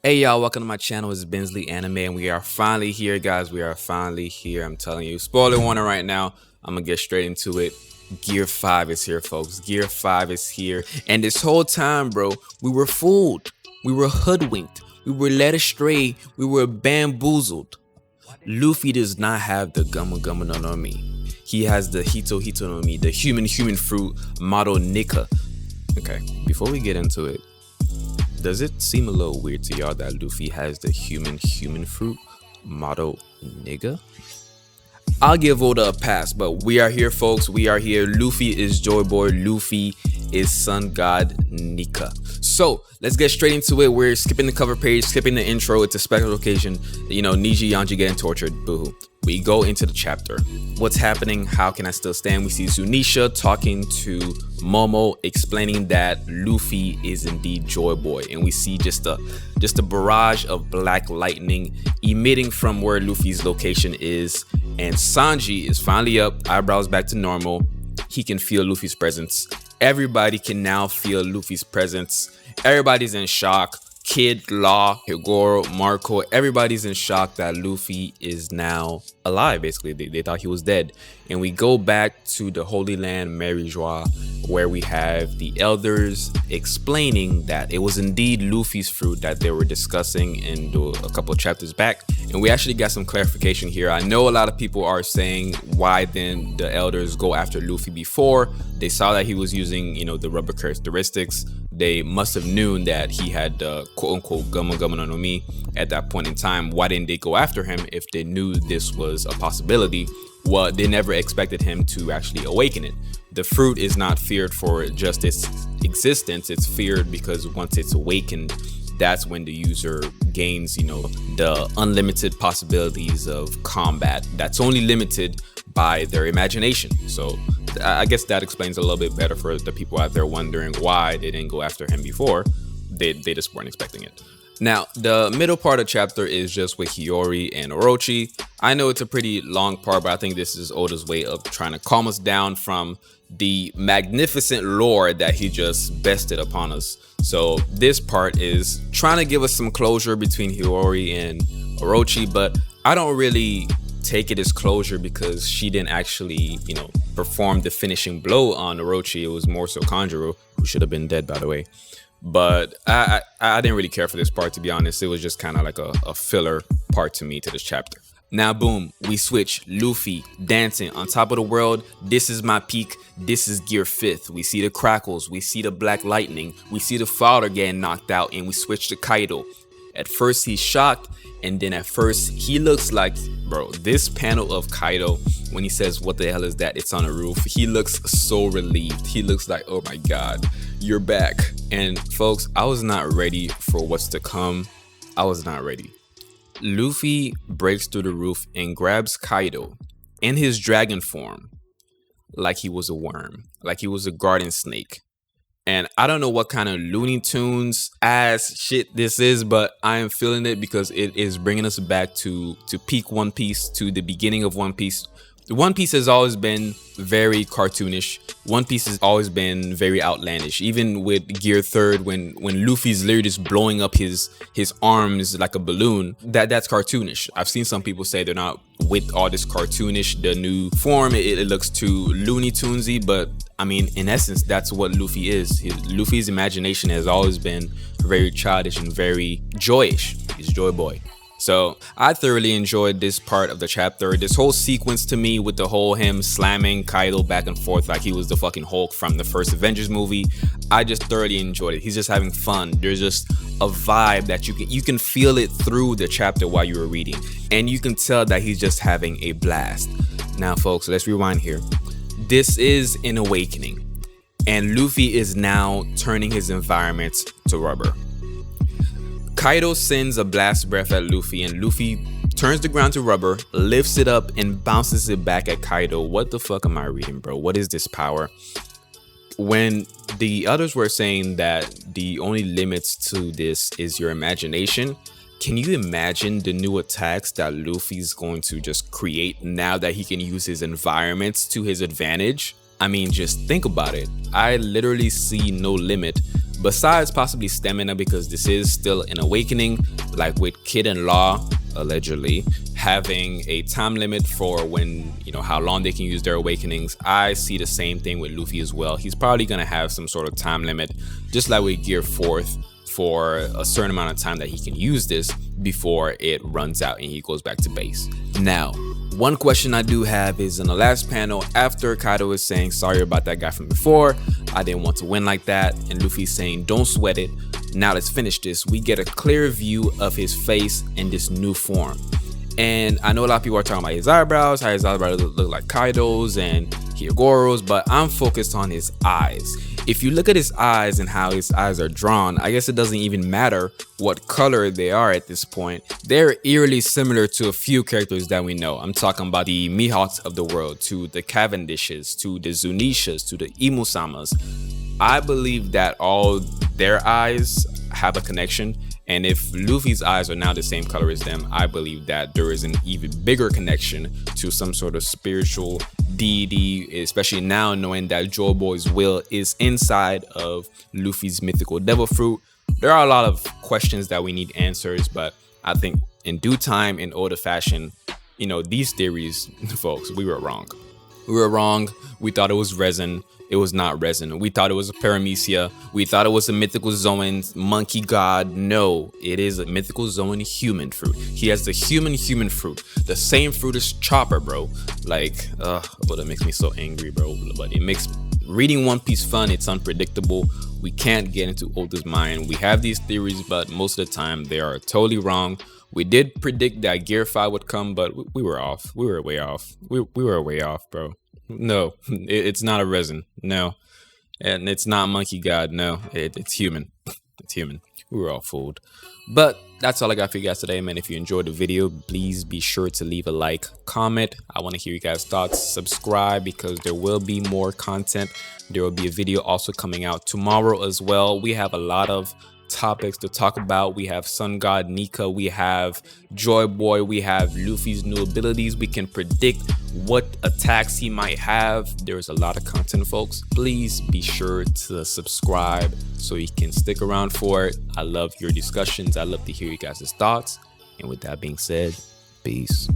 Hey y'all, welcome to my channel. It's Benzly Anime, and we are finally here, guys. We are finally here. I'm telling you, spoiler warning right now. I'm gonna get straight into it. Gear 5 is here, folks. Gear 5 is here, and this whole time, bro, we were fooled, we were hoodwinked, we were led astray, we were bamboozled. Luffy does not have the Gumma Gumma no Mi. He has the Hito Hito no Mi, the human fruit model Nika. Okay, before we get into it, does it seem a little weird to y'all that Luffy has the human fruit motto nigga? I'll give Oda a pass, but we are here, folks. We are here. Luffy is joyboy. Luffy is sun god Nika. So let's get straight into it. We're skipping the cover page, skipping the intro. It's a special occasion. You know, Niji Yanji getting tortured. Boohoo. We go into the chapter. What's happening? How can I still stand? We see Zunisha talking to Momo, explaining that Luffy is indeed Joyboy, and we see just a barrage of black lightning emitting from where Luffy's location is. And Sanji is finally up, eyebrows back to normal. He can feel Luffy's presence. Everybody can now feel Luffy's presence. Everybody's in shock. Kid, Law, Higoro, Marco, everybody's in shock that Luffy is now alive. Basically, they thought he was dead. And we go back to the Holy Land, Marijois, where we have the elders explaining that it was indeed Luffy's fruit that they were discussing in a couple of chapters back. And we actually got some clarification here. I know a lot of people are saying, why then the elders go after Luffy before? They saw that he was using, you know, the rubber characteristics. They must have known that he had the quote-unquote Gumma Gumma no Mi at that point in time. Why didn't they go after him if they knew this was a possibility? Well, they never expected him to actually awaken it. The fruit is not feared for just its existence. It's feared because once it's awakened, that's when the user gains, you know, the unlimited possibilities of combat that's only limited by their imagination. So I guess that explains a little bit better for the people out there wondering why they didn't go after him before. They just weren't expecting it. Now, the middle part of the chapter is just with Hiyori and Orochi. I know it's a pretty long part, but I think this is Oda's way of trying to calm us down from the magnificent lore that he just bested upon us. So this part is trying to give us some closure between Hiyori and Orochi, but I don't really take it as closure because she didn't actually, you know, perform the finishing blow on Orochi. It was more so Kanjuro, who should have been dead, by the way. But I didn't really care for this part, to be honest. It was just kind of like a filler part to me to this chapter. Now, boom, we switch. Luffy dancing on top of the world. This is my peak. This is Gear 5th. We see the crackles. We see the black lightning. We see the father getting knocked out, and we switch to Kaido. At first, he's shocked, and then at first, he looks like, bro, this panel of Kaido, when he says, what the hell is that? It's on a roof. He looks so relieved. He looks like, oh my God, you're back. And folks, I was not ready for what's to come. I was not ready. Luffy breaks through the roof and grabs Kaido in his dragon form like he was a worm, like he was a garden snake. And I don't know what kind of Looney Tunes ass shit this is, but I am feeling it because it is bringing us back to peak One Piece, to the beginning of One Piece. One Piece has always been very cartoonish. One Piece has always been very outlandish. Even with Gear 3rd, when Luffy's literally just blowing up his arms like a balloon, that's cartoonish. I've seen some people say they're not with all this cartoonish, the new form. It looks too Looney Tunesy, but I mean, in essence, that's what Luffy is. Luffy's imagination has always been very childish and very joyish. He's Joy Boy. So I thoroughly enjoyed this part of the chapter. This whole sequence to me with the whole him slamming Kaido back and forth like he was the fucking Hulk from the first Avengers movie. I just thoroughly enjoyed it. He's just having fun. There's just a vibe that you can feel it through the chapter while you were reading. And you can tell that he's just having a blast. Now, folks, let's rewind here. This is an awakening. And Luffy is now turning his environment to rubber. Kaido sends a blast breath at Luffy, and Luffy turns the ground to rubber, lifts it up, and bounces it back at Kaido. What the fuck am I reading, bro? What is this power? When the others were saying that the only limits to this is your imagination, can you imagine the new attacks that Luffy's going to just create now that he can use his environments to his advantage? I mean, just think about it. I literally see no limit besides possibly stamina, because this is still an awakening, like with Kid and Law allegedly having a time limit for when, you know, how long they can use their awakenings. I see the same thing with Luffy as well. He's probably gonna have some sort of time limit, just like with Gear 4th, for a certain amount of time that he can use this before it runs out and he goes back to base. Now, one question I do have is, in the last panel, after Kaido is saying sorry about that guy from before, I didn't want to win like that, and Luffy's saying don't sweat it, now let's finish this, we get a clear view of his face in this new form. And I know a lot of people are talking about his eyebrows, how his eyebrows look like Kaido's and Hyogoro's, but I'm focused on his eyes. If you look at his eyes and how his eyes are drawn, I guess it doesn't even matter what color they are at this point. They're eerily similar to a few characters that we know. I'm talking about the Mihawks of the world, to the Cavendishes, to the Zunishas, to the Imusamas. I believe that all their eyes have a connection, and if Luffy's eyes are now the same color as them, I believe that there is an even bigger connection to some sort of spiritual deity, especially now knowing that Joyboy's will is inside of Luffy's mythical devil fruit. There are a lot of questions that we need answers, but I think in due time, in older fashion, you know, these theories, folks, we were wrong. We were wrong. We thought it was resin. It was not resin. We thought it was a paramecia. We thought it was a mythical Zoan monkey god. No, it is a mythical Zoan human fruit. He has the human fruit. The same fruit as Chopper, bro. Like, but it makes me so angry, bro. But it makes reading One Piece fun. It's unpredictable. We can't get into Oda's mind. We have these theories, but most of the time they are totally wrong. We did predict that Gear 5 would come, but we were off. We were way off. We were way off, bro. No, it's not a resin. No, and it's not monkey god. No, it's human. It's human. We were all fooled. But that's all I got for you guys today, man. If you enjoyed the video, please be sure to leave a like, comment. I want to hear you guys' thoughts. Subscribe, because there will be more content. There will be a video also coming out tomorrow as well. We have a lot of topics to talk about. We have Sun God Nika, we have Joy Boy, we have Luffy's new abilities. We can predict what attacks he might have. There's a lot of content, folks. Please be sure to subscribe so you can stick around for it. I love your discussions. I love to hear you guys' thoughts. And with that being said, peace.